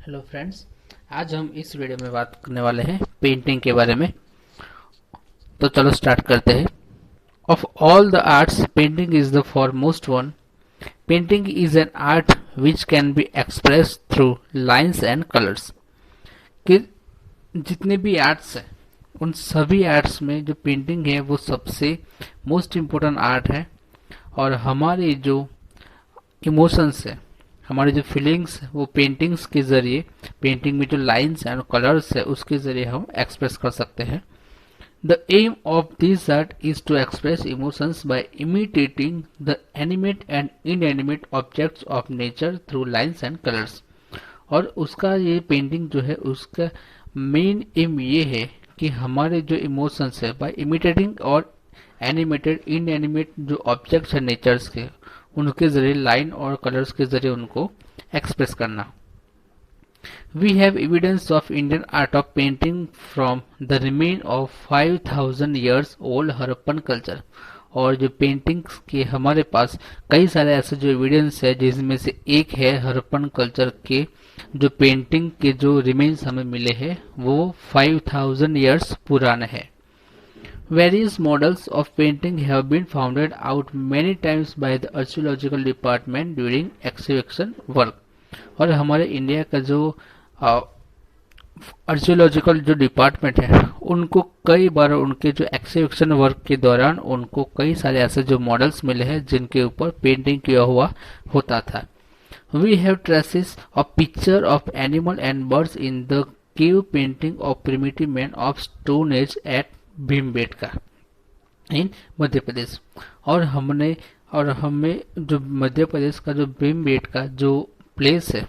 Hello friends. आज हम इस वीडियो में बात करने वाले हैं पेंटिंग के बारे में। तो चलो स्टार्ट करते हैं। Of all the arts painting is the foremost one. Painting is an art which can be express through lines and colours. कि जितने भी आर्ट्स हैं उन सभी आर्ट्स में जो पेंटिंग है वो सबसे मोस्ट इम्पोर्टेंट आर्ट है। और हमारे जो इमोशंस है, हमारी जो फीलिंग्स है वो पेंटिंग्स के जरिए, पेंटिंग में जो लाइंस एंड कलर्स है उसके जरिए हम एक्सप्रेस कर सकते हैं। The aim of this art is to express emotions by imitating the animate and inanimate objects of nature through lines and colours. और उसका ये पेंटिंग जो है उसका मेन एम ये है कि हमारे जो इमोशंस है बाय इमिटेटिंग और एनिमेटेड इनएनिमेट जो ऑब्जेक्ट्स है नेचर्स के, उनके जरिए लाइन और कलर्स के जरिए उनको एक्सप्रेस करना। We have evidence of Indian art of painting from the remain of 5000 years old Harappan culture. और जो पेंटिंग्स के हमारे पास कई सारे ऐसे जो एविडेंस है जिसमें से एक है हड़प्पन कल्चर के जो पेंटिंग के जो रिमेन्स हमें मिले हैं वो 5000 years पुराने हैं। Various models of painting have been found out many times by the archaeological department during excavation work। और हमारे इंडिया का जो आर्कियोलॉजिकल जो डिपार्टमेंट है उनको कई बार उनके जो एक्सकेवेशन वर्क के दौरान उनको कई सारे ऐसे जो मॉडल्स मिले हैं जिनके ऊपर पेंटिंग किया हुआ होता था। We have traces of picture of animal and birds in the cave painting of primitive man of stone age at Bhimbetka in Madhya Pradesh. और हमें जो मध्य प्रदेश का जो भीमबेटका जो प्लेस है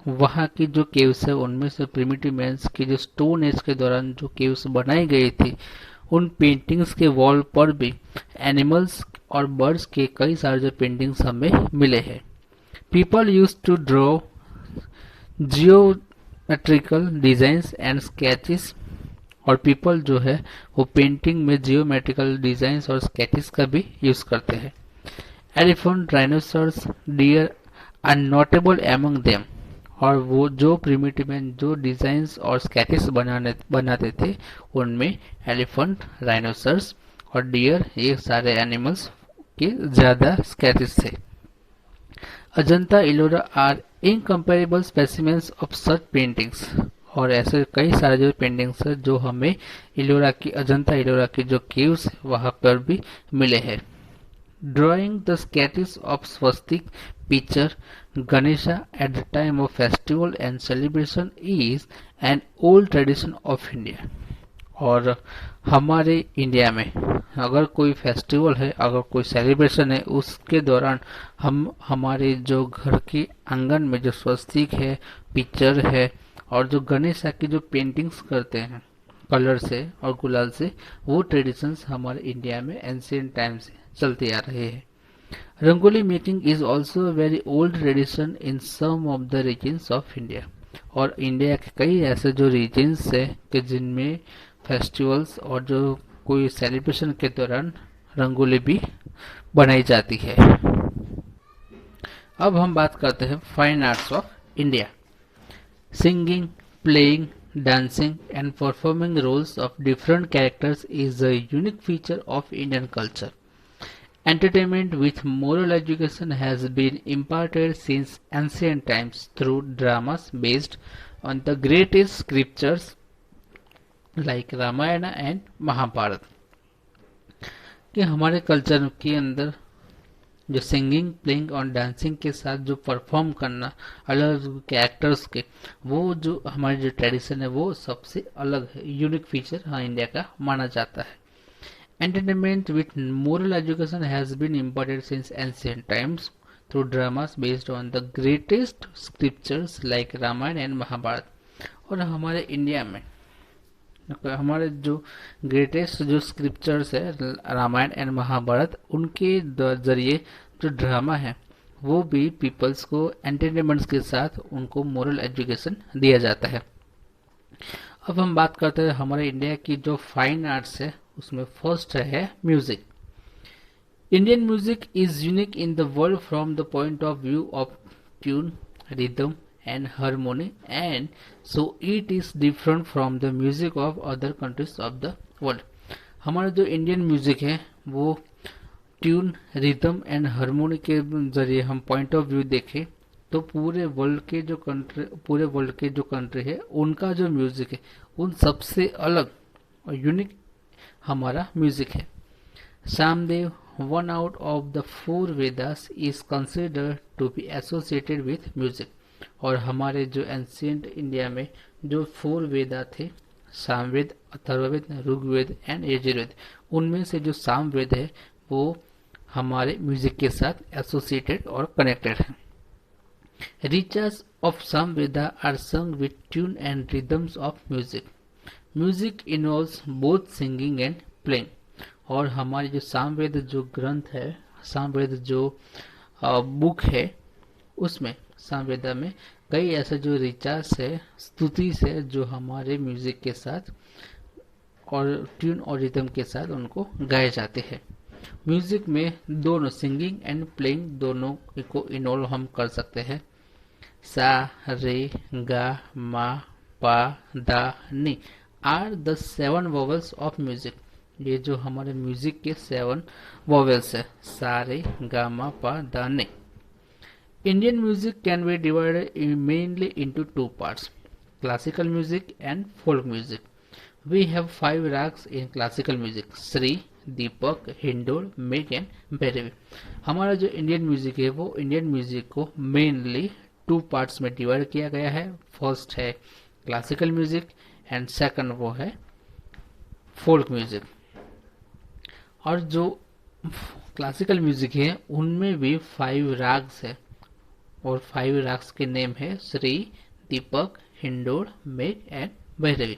वहाँ की जो केव्स है उनमें से प्रिमिटिव मैन्स की जो स्टोन एज के दौरान जो केव्स बनाई गई थी उन पेंटिंग्स के वॉल पर भी एनिमल्स और बर्ड्स के कई सारे जो पेंटिंग्स हमें मिले हैं। People use to draw geometrical designs and sketches. और पीपल जो है वो पेंटिंग में जियोमेट्रिकल डिजाइंस और स्केचेस का भी यूज करते हैं। Elephant, rhinoceros, deer are notable among them. और वो जो प्रिमिटिव मैन जो डिजाइंस और स्केचेस बनाते थे उनमें एलिफेंट, राइनोसर्स और डियर ये सारे एनिमल्स के ज्यादा स्केचेस थे। Ajanta Ellora are incomparable specimens of such paintings. और ऐसे कई सारे जो पेंटिंग्स है जो हमें अजंता इलोरा की जो केव्स वहां पर भी मिले हैं। Drawing the sketches of Swastik picture Ganesha at the time of festival and celebration is an old tradition of India। और हमारे इंडिया में अगर कोई फेस्टिवल है, अगर कोई सेलिब्रेशन है, उसके दौरान हम हमारे जो घर के आंगन में जो स्वस्तिक है, पिक्चर है और जो गणेशा की जो पेंटिंग्स करते हैं कलर से और गुलाल से, वो ट्रेडिशंस हमारे इंडिया में एंशियंट टाइम से चलते आ रहे हैं। Rangoli making is also very old tradition in some of the regions of India. और इंडिया के कई ऐसे जो रीजन्स है कि जिनमें फेस्टिवल्स और जो कोई सेलिब्रेशन के दौरान रंगोली भी बनाई जाती है। अब हम बात करते हैं fine arts of India. Singing, playing, dancing and performing roles of different characters is a unique feature of Indian culture. Entertainment with moral education has been imparted since ancient times through dramas based on the greatest scriptures like Ramayana and Mahabharata। कि हमारे culture के अंदर जो singing, playing और dancing के साथ जो perform करना अलग अलग कैरेक्टर्स के, वो जो हमारी जो ट्रेडिशन है वो सबसे अलग है, यूनिक फीचर हाँ इंडिया का माना जाता है। Entertainment with moral education has been imparted since ancient times through dramas based on the greatest scriptures like Ramayana and Mahabharata. और हमारे इंडिया में हमारे जो ग्रेटेस्ट जो स्क्रिप्चर्स है रामायण एंड महाभारत, उनके जरिए जो ड्रामा है वो भी पीपल्स को एंटरटेनमेंट्स के साथ उनको मोरल एजुकेशन दिया जाता है। अब हम बात करते हैं हमारे इंडिया की जो फाइन आर्ट्स है उसमें फर्स्ट है music. Indian music is unique in the world from the point of view of tune, rhythm and harmony, and so it is different from the music of other countries of the world. हमारा जो Indian music है वो tune, rhythm and harmony के जरिए हम point of view देखें तो पूरे वर्ल्ड के जो कंट्री है उनका जो म्यूजिक है उन सबसे अलग और यूनिक हमारा म्यूजिक है. Samdev, one out of the four Vedas, is considered to be associated with music. और हमारे जो एंशियंट इंडिया में जो 4 वेदा थे, सामवेद, अथर्ववेद, ऋग्वेद एंड यजुर्वेद, उनमें से जो सामवेद है वो हमारे म्यूजिक के साथ एसोसिएटेड और कनेक्टेड है. Riches of Samveda are sung with tune and rhythms of music. Music involves both singing and playing. और हमारी जो सामवेद जो ग्रंथ है, सामवेद जो बुक है, उसमें सामवेदा में कई ऐसे जो रिचास है, स्तुति से जो हमारे म्यूजिक के साथ और ट्यून और रिदम के साथ उनको गाए जाते हैं. म्यूजिक में दोनों सिंगिंग एंड प्लेइंग दोनों को इन्वॉल्व हम कर सकते हैं. सा, रे, गा, ma, pa, dha, ni are the 7 vowels of music. ये जो हमारे म्यूजिक के 7 वोवेल्स है, सा, रे, गा, मा, पा, दा, नी. Indian music can be divided mainly into 2 parts, classical music and folk music. We have 5 rags in classical music: Sri, Deepak, indole, मेघ एंड भैरवी. हमारा जो इंडियन म्यूजिक है वो इंडियन म्यूजिक को मेनली 2 पार्ट्स में डिवाइड किया गया है. फर्स्ट है क्लासिकल म्यूजिक एंड सेकंड वो है फोल्क म्यूजिक. और जो क्लासिकल म्यूजिक है उनमें भी 5 राग्स है और 5 राग्स के नेम है श्री, दीपक, हिंडोल, मेघ and Bhairavi.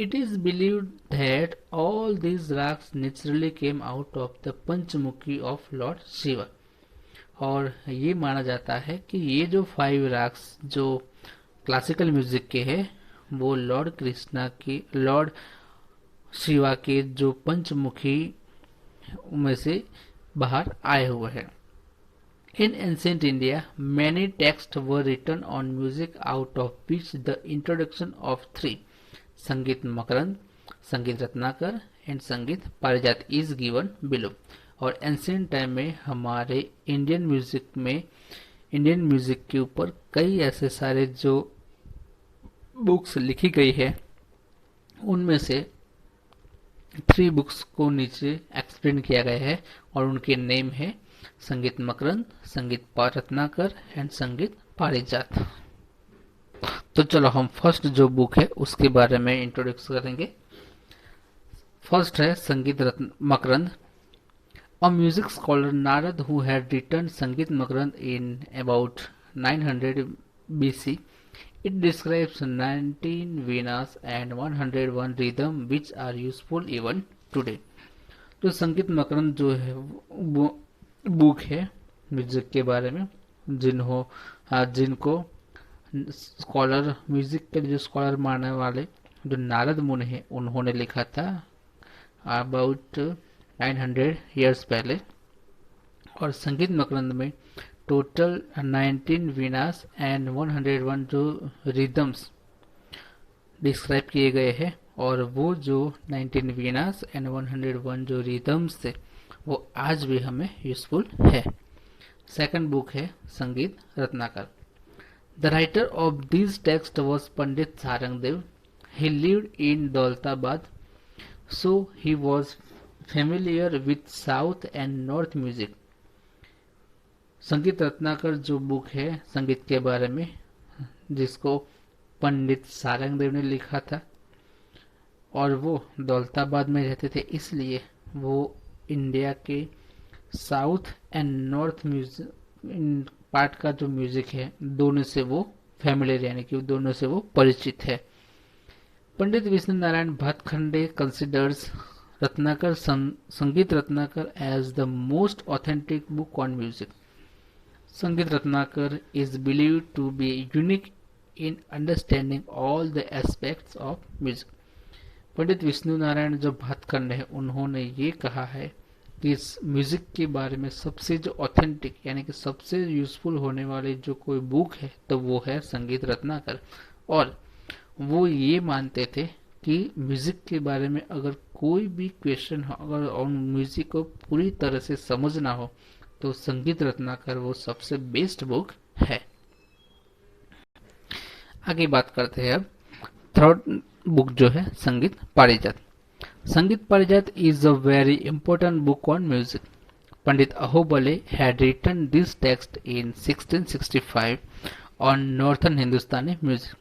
It is believed that all these rags naturally came out of the Panchmukhi of Lord Shiva. और ये माना जाता है कि ये जो 5 राग्स जो क्लासिकल म्यूजिक के हैं वो लॉर्ड शिवा के जो पंचमुखी में से बाहर आए हुए हैं. In ancient India, many texts were written on music, out of which the introduction of 3 संगीत मकरंद, संगीत रत्नाकर एंड संगीत पारिजात इज गिवन बिलो. और एंशिएंट टाइम में हमारे इंडियन म्यूजिक के ऊपर कई ऐसे सारे जो बुक्स लिखी गई है उनमें से 3 बुक्स को नीचे एक्सप्लेन किया गया है और उनके नेम है संगीत मकरंद, संगीत रत्नाकर एंड संगीत पारिजात. तो चलो हम फर्स्ट जो बुक है उसके बारे में इंट्रोड्यूस करेंगे. फर्स्ट है Sangeet Makarand. A music scholar Narad who had written Sangeet Makarand in about 900 BC. It describes 19 veenas and 101 rhythm which are useful even today. तो संगीत मकरंद जो है वो बुक है म्यूजिक के बारे में जिनको स्कॉलर, म्यूजिक के जो स्कॉलर मानने वाले जो नारद मुनि है उन्होंने लिखा था अबाउट 900 ईयर्स पहले. और संगीत मकरंद में टोटल 19 वीनास एंड 101 जो रिदम्स डिस्क्राइब किए गए हैं और वो जो 19 वीनास एंड 101 जो रिदम्स थे वो आज भी हमें यूजफुल है. सेकंड बुक है संगीत Ratnakar. The writer of these texts was Pandit Sarangdev. He lived in Daulatabad, so he was familiar with South and North music. संगीत रत्नाकर जो बुक है संगीत के बारे में जिसको पंडित सारंगदेव ने लिखा था और वो दौलताबाद में रहते थे, इसलिए वो इंडिया के south and north music part का जो म्यूजिक है दोनों से वो फैमिलियर यानी कि दोनों से वो परिचित है. Pandit Vishnu Narayan Bhatkhande considers Ratnakar Sangeet Ratnakar as the most authentic book on music. Sangeet Ratnakar is believed to be unique in understanding all the aspects of music. Pandit Vishnu Narayan जो भातखंडे है उन्होंने ये कहा है कि इस म्यूजिक के बारे में सबसे जो ऑथेंटिक यानी कि सबसे यूजफुल होने वाली जो कोई बुक है तो वो है संगीत रत्नाकर। और वो ये मानते थे कि म्यूजिक के बारे में अगर कोई भी क्वेश्चन हो, अगर और म्यूजिक को पूरी तरह से समझना हो तो संगीत रत्नाकर वो सबसे बेस्ट बुक है। आगे बात करते हैं अब थर्ड बुक जो है संगीत पारिजात। संगीत पारिजात is a very important book on music. Pandit Ahobale had written this text in 1665 on northern Hindustani music.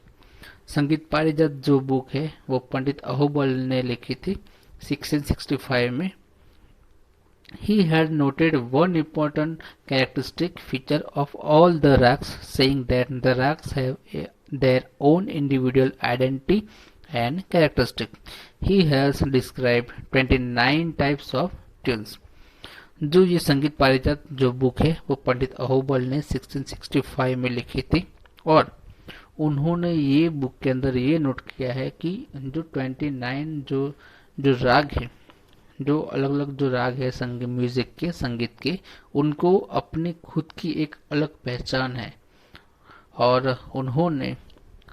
संगीत पारिजात जो बुक है वो पंडित अहोबल ने लिखी थी 1665 में। He had noted one important characteristic feature of all the rags, saying that the rags have their own individual identity and characteristic. He has described 29 types of tunes. जो ये संगीत पारिजात जो बुक है वो पंडित अहोबल ने 1665 में लिखी थी और उन्होंने ये बुक के अंदर ये नोट किया है कि जो 29 जो राग है, जो अलग अलग जो राग है म्यूजिक के संगीत के, उनको अपनी खुद की एक अलग पहचान है। और उन्होंने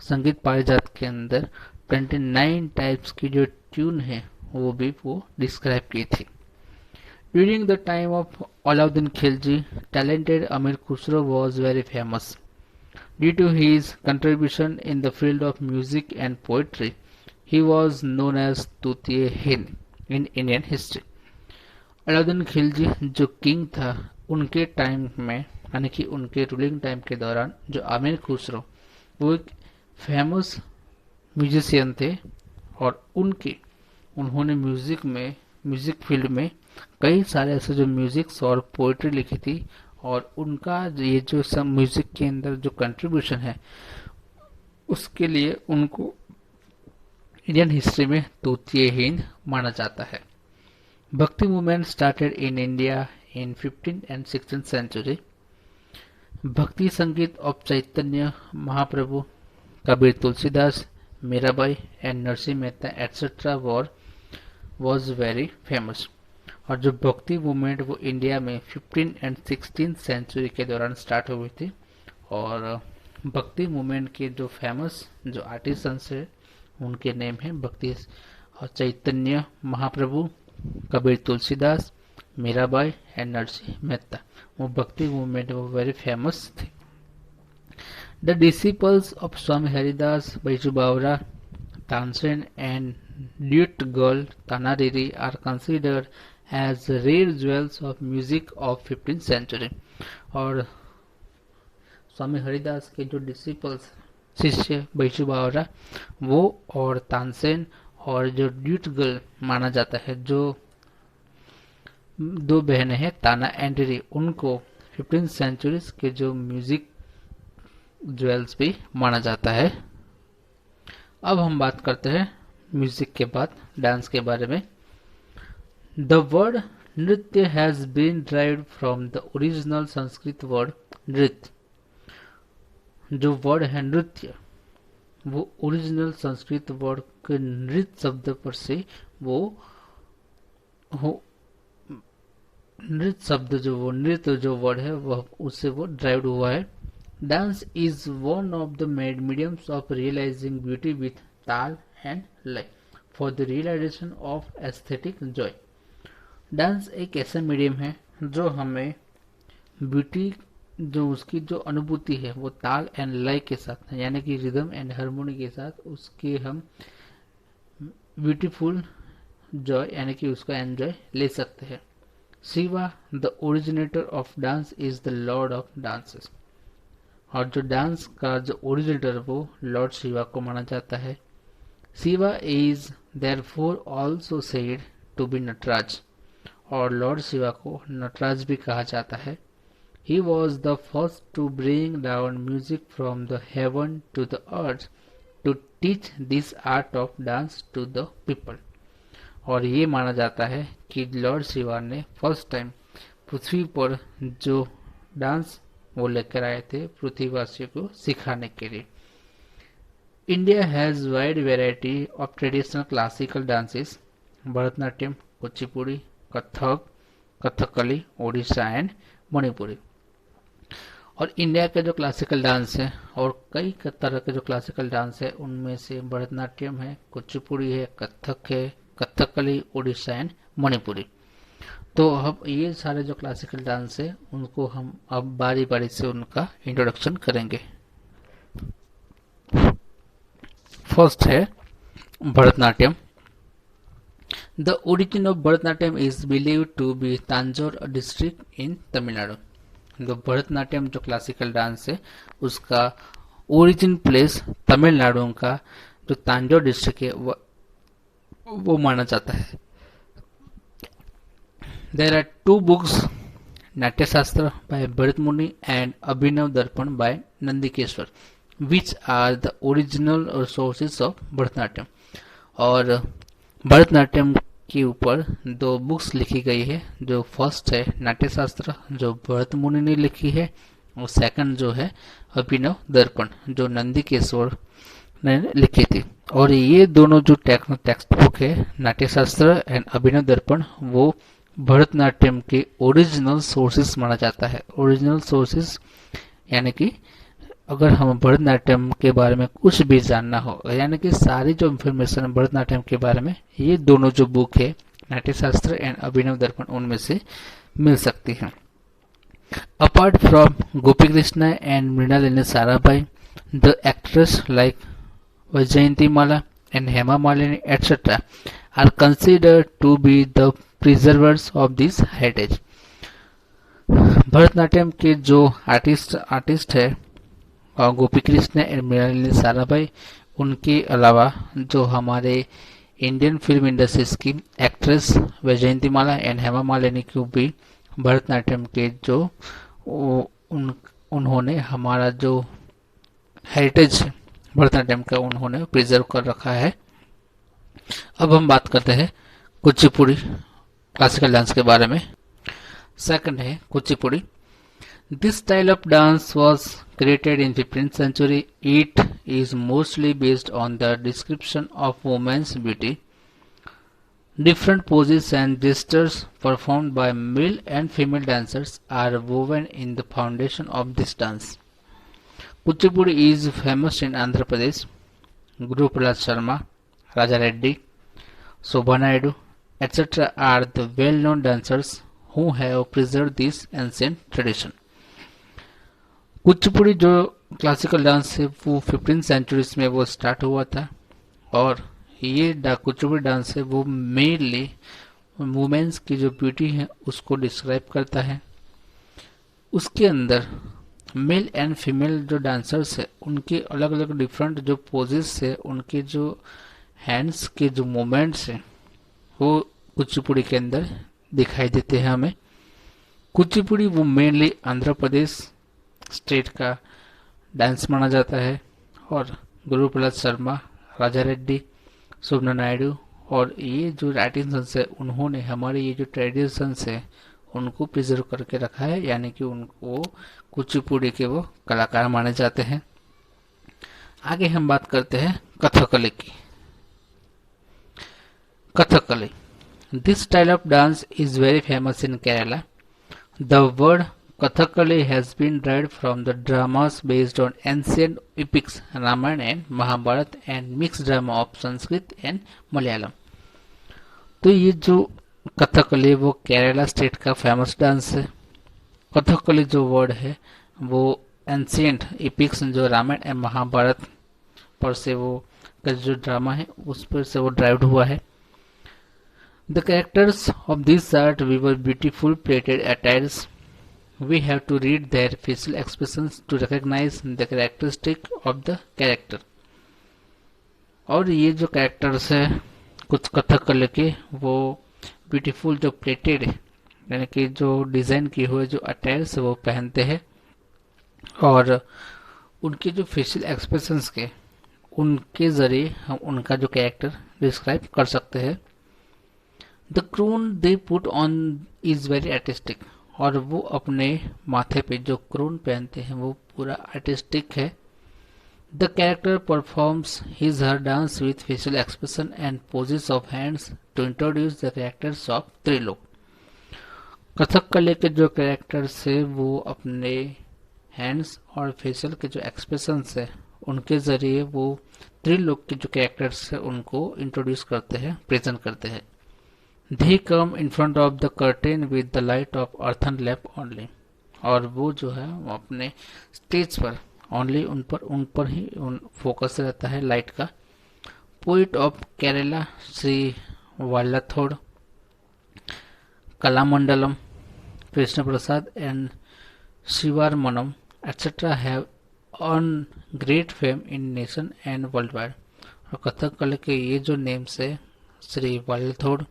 संगीत पारिजात के अंदर 29 टाइप्स की जो ट्यून है वो भी वो डिस्क्राइब की थी। During the time of Alauddin Khilji, talented Amir Khusro was very famous. Due to his contribution in the field of music and poetry, he was known as Tutiye Hind in Indian history. Alauddin Khilji जो king था उनके time में यानी कि उनके ruling time के दौरान जो आमिर खुसरो वो एक फेमस म्यूजिशियन थे और उन्होंने म्यूजिक फील्ड में कई सारे ऐसे जो म्यूजिक्स और पोइट्री लिखी थी और उनका ये जो सब म्यूजिक के अंदर जो कंट्रीब्यूशन है उसके लिए उनको इंडियन हिस्ट्री में तूतिए हिंद माना जाता है। Bhakti movement started in India इन 15th and 16th century. Bhakti sangeet of Chaitanya Mahaprabhu, Kabir Tulsidas, Mirabai and Narsinh Mehta etcetera was very famous. और जो भक्ति मूवमेंट वो इंडिया में 15th and 16th सेंचुरी के दौरान स्टार्ट हुई थी और भक्ति मूवमेंट के जो फेमस जो आर्टिस्ट्स हैं उनके नेम है भक्ति और चैतन्य महाप्रभु, कबीर तुलसीदास, मीराबाई एंड नरसिंह मेहता। वो भक्ति मूवमेंट वो वेरी फेमस थे। The disciples of Swami Haridas, Baiju Bawra, Tansen and duet girl Tanariri are considered as rare jewels of music of 15th century. और स्वामी हरिदास के जो डिसिपल्स शिष्य बैजू बावरा वो और तानसेन और जो ड्यूट गर्ल माना जाता है, जो दो बहनें हैं ताना एंड री, उनको 15th सेंचुरी के जो म्यूजिक ज्वेल्स भी माना जाता है। अब हम बात करते हैं म्यूजिक के बाद डांस के बारे में। The word नृत्य has been derived from the original Sanskrit word नृत्य। जो वर्ड है नृत्य वो ओरिजिनल संस्कृत वर्ड के नृत्य शब्द पर से वो नृत्य शब्द जो नृत्य जो वर्ड है वह उससे वो ड्राइव्ड हुआ है। Dance is one of the mediums of realising beauty with taal and laya for the realisation of aesthetic joy. Dance एक ऐसा मीडियम है जो हमें ब्यूटी जो उसकी जो अनुभूति है वो ताल एंड लय के साथ यानी कि रिदम एंड हारमोनी के साथ उसके हम ब्यूटीफुल जॉय यानी कि उसका एंजॉय ले सकते हैं। Shiva the originator of dance is the Lord of dances. और जो डांस का जो ओरिजिनेटर वो लॉर्ड शिवा को माना जाता है। Shiva is therefore also said to be Nataraj. और लॉर्ड शिवा को नटराज भी कहा जाता है। He was the first to bring down music from the heaven to the earth to teach this art of dance to the people. और ये माना जाता है कि लॉर्ड शिवा ने फर्स्ट टाइम पृथ्वी पर जो डांस वो लेकर आए थे पृथ्वीवासियों को सिखाने के लिए। India has wide variety of traditional classical dances. Bharatanatyam, Kuchipudi, Kathak, Kathakali, Odisha and Manipuri. और इंडिया के जो क्लासिकल डांस है और कई तरह के जो क्लासिकल डांस है उनमें से भरतनाट्यम है, कुचिपुड़ी है, कथक है, कथकली, ओडिशा एंड मणिपुरी। तो अब ये सारे जो क्लासिकल डांस है उनको हम अब बारी बारी से उनका इंट्रोडक्शन करेंगे। फर्स्ट है Bharatanatyam. The origin of Bharatanatyam is believed to be Tanjore district in Tamil Nadu. जो भरतनाट्यम जो क्लासिकल डांस है उसका ओरिजिन प्लेस तमिलनाडु का जो तांजोर डिस्ट्रिक्ट है वो माना जाता है। There are two books, Natya Shastra by Bharat Muni and Abhinav Darpan by Nandikeshwar, which are the original sources of Bharatanatyam। और भरतनाट्यम के ऊपर दो बुक्स लिखी गई है। जो फर्स्ट है नाट्य शास्त्र जो भरत मुनि ने लिखी है, और सेकंड जो है अभिनव दर्पण जो नंदीकेश्वर ने लिखी थी। और ये दोनों जो टेक्स्ट बुक है नाट्य शास्त्र एंड अभिनव दर्पण वो भरतनाट्यम के ओरिजिनल सोर्सेस माना जाता है। ओरिजिनल सोर्सेस यानी कि अगर हम भरतनाट्यम के बारे में कुछ भी जानना हो, यानी कि सारी जो इंफॉर्मेशन भरतनाट्यम के बारे में ये दोनों जो बुक है नाट्य शास्त्र एंड अभिनव दर्पण उनमें से मिल सकती है। Apart from Gopi Krishna and Mrinalini Sarabhai, the actress like Vyjayanthi Mala and Hema Malini etcetera are considered to be the preservers of this heritage. Bharatanatyam के जो आर्टिस्ट है गोपी कृष्ण एंड मृणालिनी साराभाई, उनके अलावा जो हमारे इंडियन फिल्म इंडस्ट्रीज की एक्ट्रेस वैजयंती माला एंड हेमा मालिनी को भी भरतनाट्यम के जो उन्होंने हमारा जो हेरिटेज भरतनाट्यम का उन्होंने प्रिजर्व कर रखा है। अब हम बात करते हैं कुचिपुड़ी क्लासिकल डांस के बारे में। सेकंड है Kuchipudi. This style of dance was created in 15th century. It is mostly based on the description of women's beauty. Different poses and gestures performed by male and female dancers are woven in the foundation of this dance. Kuchipudi is famous in Andhra Pradesh. Guru Prahlad Sharma, Raja Reddy, Shobha Naidu, etc. are the well-known dancers who have preserved this ancient tradition. Kuchipudi जो classical dance है वो 15th centuries में वो start हुआ था। और ये Kuchipudi dance है वो मेनली वुमेन्स की जो ब्यूटी है उसको डिस्क्राइब करता है। उसके अंदर मेल एंड फीमेल जो डांसर्स है उनके अलग अलग डिफरेंट जो पोजेस है, उनके जो हैंड्स के जो मूवमेंट्स है वो कुचिपुड़ी के अंदर दिखाई देते हैं हमें। कुचिपुड़ी वो मेनली आंध्र प्रदेश स्टेट का डांस माना जाता है। और गुरु प्रहलाद शर्मा, राजा रेड्डी, शोभना नायडू और ये जो आर्टिसंस है उन्होंने हमारे ये जो ट्रेडिशंस है उनको प्रिजर्व करके रखा है, यानी कि उनको कुचिपुड़ी के वो कलाकार माने जाते हैं। आगे हम बात करते हैं कथकली की। Kathakali, this style of dance is very famous in Kerala. The word Kathakali has been derived from the dramas based on ancient epics Ramayana and Mahabharata and mixed drama of Sanskrit and Malayalam। तो ये जो कथकली वो Kerala state का famous dance है। कथकली जो word है वो ancient epics जो रामायण एंड महाभारत पर से वो का जो ड्रामा है उस पर से वो ड्राइव्ड हुआ है। The characters of this art wear beautiful pleated attires. We have to read their facial expressions to recognize the characteristic of the character। और ये जो कैरेक्टर्स है कुछ कथकली के वो ब्यूटीफुल जो प्लेटेड यानी कि जो डिजाइन किए हुए जो अटायर्स वो पहनते हैं और उनके जो फेशियल एक्सप्रेशंस के उनके जरिए हम उनका जो कैरेक्टर डिस्क्राइब कर सकते हैं। The crown they put on is very artistic. और वो अपने माथे पे जो क्रोन पहनते हैं वो पूरा आर्टिस्टिक है। The character performs his her dance with facial expression and poses of hands to introduce the characters of Trilok. Kathakali के जो कैरेक्टर्स है वो अपने हैंड्स और फेशियल के जो एक्सप्रेशंस है उनके जरिए वो त्रिलोक के जो कैरेक्टर्स है उनको इंट्रोड्यूस करते हैं, प्रेजेंट करते हैं। They come in front of the curtain with the light of earthen lamp only। और वो जो है वो अपने स्टेज पर ओनली उन पर ही फोकस रहता है लाइट का। Poet of Kerala Shri Vallathol, Kalamandalam, Krishna Prasad and Shivaramanam etc. have earned great fame in nation and worldwide। और कथकली के ये जो नेम्स है श्री वल्लथोड़,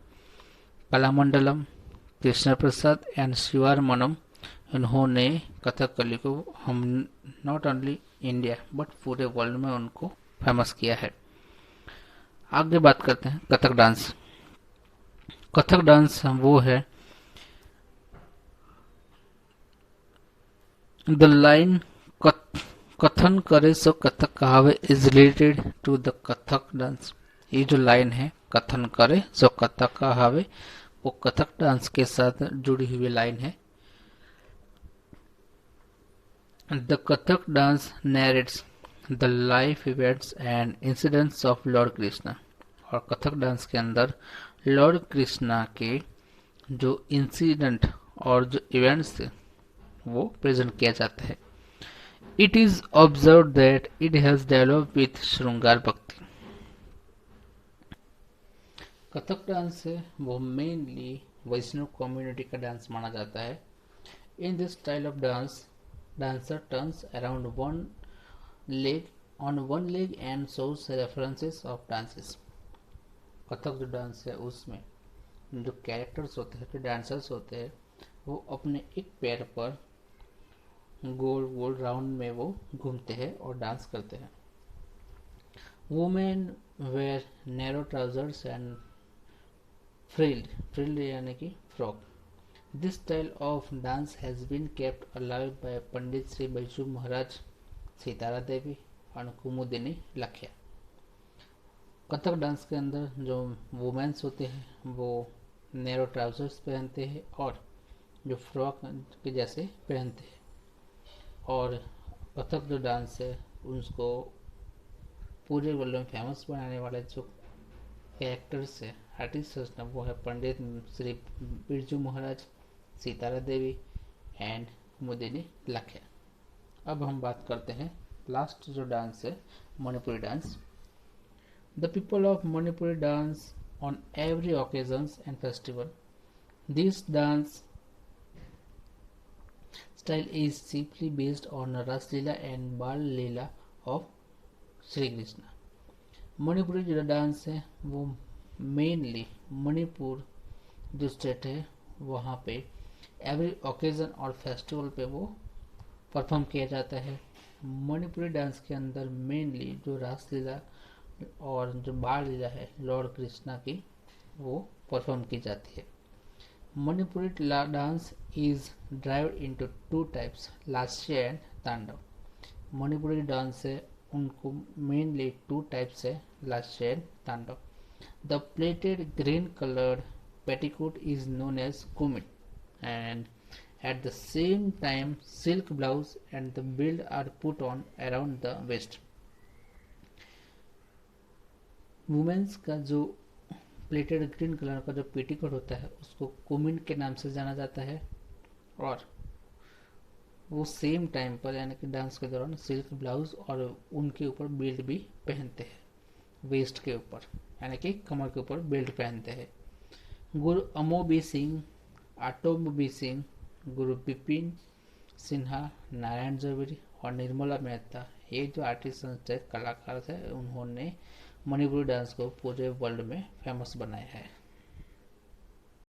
कलामंडलम, कृष्ण प्रसाद एंड शिवारमनम, इन्होंने कथकली को हम नॉट ओनली इंडिया बट पूरे वर्ल्ड में उनको फेमस किया है। आगे बात करते हैं कथक डांस। कथक डांस वो है द लाइन कथन करे सो कथक कहावे is related to the Kathak dance. ये जो लाइन है कथन करे सो कथक कहावे वो कथक डांस के साथ जुड़ी हुई लाइन है। The Kathak dance नैरेट्स the life events and incidents of Lord Krishna. और कथक डांस के अंदर लॉर्ड कृष्णा के जो इंसिडेंट और जो इवेंट्स थे वो प्रेजेंट किया जाता है। It is observe that it has developed with श्रृंगार भक्ति। कथक डांस है वो मेनली वैष्णव कम्युनिटी का डांस माना जाता है। In this style of dance dancer turns around on one leg and shows references of dances। Kathak जो डांस है उसमें जो कैरेक्टर्स होते हैं, जो डांसर्स होते हैं, वो अपने एक पैर पर गोल गोल राउंड में वो घूमते हैं और डांस करते हैं। Women wear narrow trousers and frilled यानी कि frock. This style of dance has been kept alive by Pandit Shri Baiju Maharaj, Sitara Devi और कुमुदिनी लखिया। कथक डांस के अंदर जो वुमेन्स होते हैं वो नैरो ट्राउजर्स पहनते हैं और जो फ्रॉक के जैसे पहनते हैं। और कथक जो डांस है उसको पूरे वर्ल्ड में फेमस बनाने वाले जो कैरेक्टर्स है, आर्टिस्ट वो है पंडित श्री बिरजू महाराज, सीतारा देवी एंड कुमुदिनी लखिया। अब हम बात करते हैं लास्ट जो डांस है Manipuri dance. The people of Manipuri dance on every occasions and festival. This dance style is chiefly based on Raslila and बाल लीला ऑफ श्री कृष्णा। मणिपुरी जो डांस है वो मेनली मणिपुर जो स्टेट है वहाँ पे एवरी ओकेजन और फेस्टिवल पे वो परफॉर्म किया जाता है। मणिपुरी डांस के अंदर मेनली जो रासलीला और जो बाल लीला है लॉर्ड कृष्णा की वो परफॉर्म की जाती है। Manipuri dance is derived into two types, Lasya and Tandav. Manipuri dance है उनको मेनली टू टाइप्स है, Lasya and Tandav. The pleated green coloured petticoat is known as kumit and at the same time silk blouse and the belt are put on around the waist। Womens का जो plated green colour का जो petticoat होता है उसको कुमिट के नाम से जाना जाता है और वो सेम टाइम पर यानी कि डांस के दौरान सिल्क ब्लाउज और उनके ऊपर बेल्ट भी पहनते हैं, वेस्ट के ऊपर यानी कि कमर के ऊपर बेल्ट पहनते हैं। गुरु अमोबी सिंह, आटोमबी सिंह, गुरु बिपिन सिन्हा, नारायण जवेरी और निर्मला मेहता ये जो आर्टिस्ट थे, कलाकार थे, उन्होंने मणिपुरी डांस को पूरे वर्ल्ड में फेमस बनाया है।